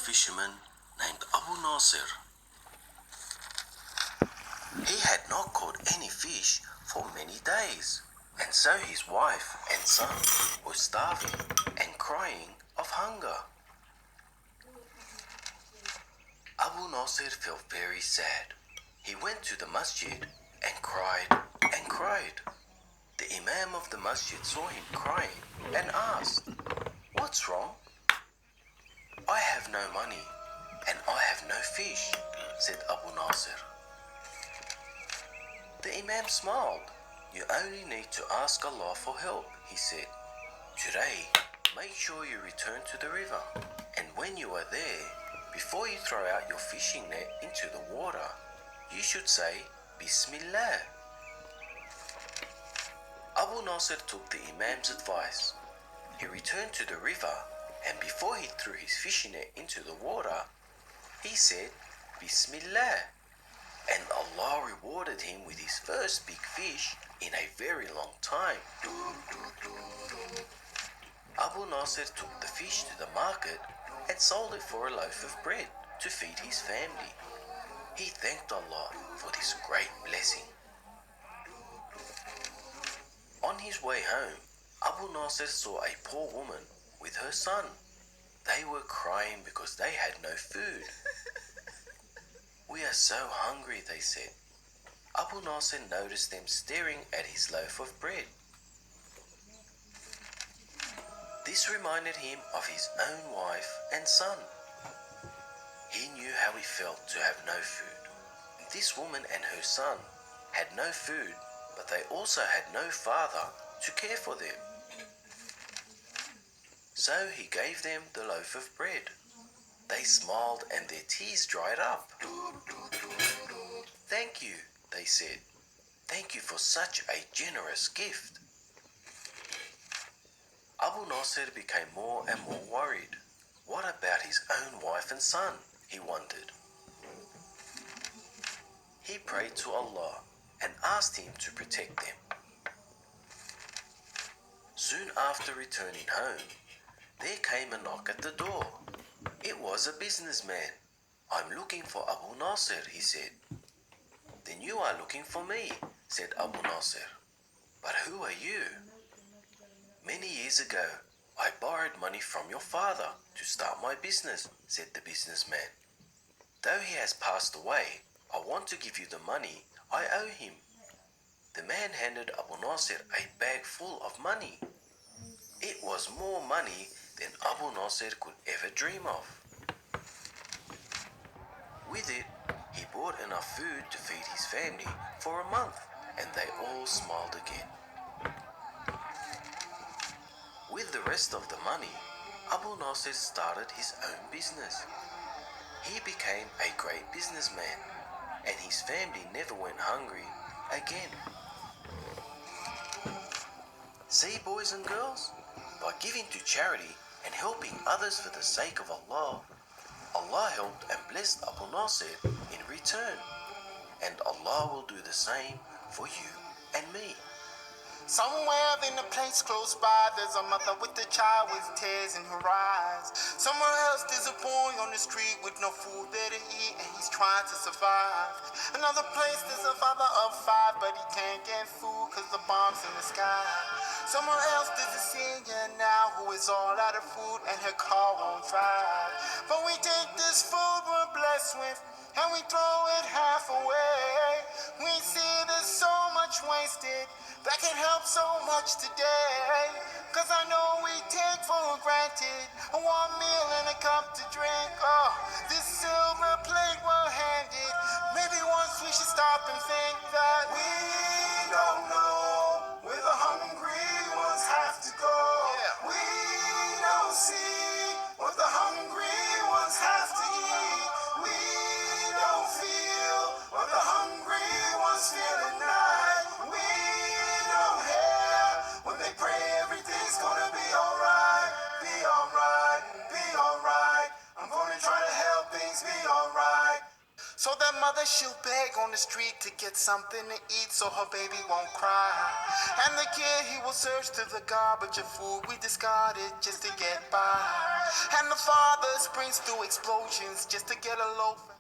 fisherman named Abu Nasir. He had not caught any fish for many days, and so his wife and son were starving and crying of hunger. Abu Nasir felt very sad. He went to the masjid and cried and cried. The imam of the masjid saw him crying and asked, "What's wrong?" "I have no money and I have no fish," said Abu Nasir. The imam smiled. "You only need to ask Allah for help," he said. "Today, make sure you return to the river, and when you are there, before you throw out your fishing net into the water, you should say, Bismillah." Abu Nasir took the imam's advice. He returned to the river, and before he threw his fishing net into the water, he said, Bismillah. And Allah rewarded him with his first big fish in a very long time. Abu Nasir took the fish to the market and sold it for a loaf of bread to feed his family. He thanked Allah for this great blessing. On his way home, Abu Nasir saw a poor woman with her son. They were crying because they had no food. "We are so hungry," they said. Abu Nasir noticed them staring at his loaf of bread. This reminded him of his own wife and son. He knew how it felt to have no food. This woman and her son had no food, but they also had no father to care for them. So he gave them the loaf of bread. They smiled and their tears dried up. "Thank you," they said. "Thank you for such a generous gift." Abu Nasir became more and more worried. What about his own wife and son? He wondered. He prayed to Allah and asked him to protect them. Soon after returning home, there came a knock at the door. It was a businessman. "I'm looking for Abu Nasir," he said. "Then you are looking for me," said Abu Nasir. "But who are you?" "Many years ago, I borrowed money from your father to start my business," said the businessman. "Though he has passed away, I want to give you the money I owe him." The man handed Abu Nasir a bag full of money. It was more money than Abu Nasir could ever dream of. With it, he bought enough food to feed his family for a month, and they all smiled again. With the rest of the money, Abu Nasir started his own business. He became a great businessman, and his family never went hungry again. See, boys and girls, by giving to charity and helping others for the sake of Allah, Allah helped and blessed Abu Nasir in return, and Allah will do the same for you and me. Somewhere in a place close by, there's a mother with a child with tears in her eyes. Somewhere else, there's a boy on the street with no food there to eat, and he's trying to survive. Another place, there's a father of 5, but he can't get food cause the bombs in the sky. Somewhere else, there's a senior now who is all out of food and her car won't drive. But we take this food we're blessed with and we throw it half away. We see there's so much wasted that can help so much today. Cause I know we take for granted a warm meal and a cup to drink. Oh, this silver plate we're handed. Maybe once we should stop and think that we don't know where the hungry ones have to go. Yeah. We don't see what the hungry ones have to eat. We don't feel what the hungry ones feel at night. We don't hear when they pray everything's gonna be alright. Be alright, be alright. So that mother, she'll beg on the street to get something to eat so her baby won't cry. And the kid, he will search through the garbage of food we discarded just to get by. And the father springs through explosions just to get a loaf.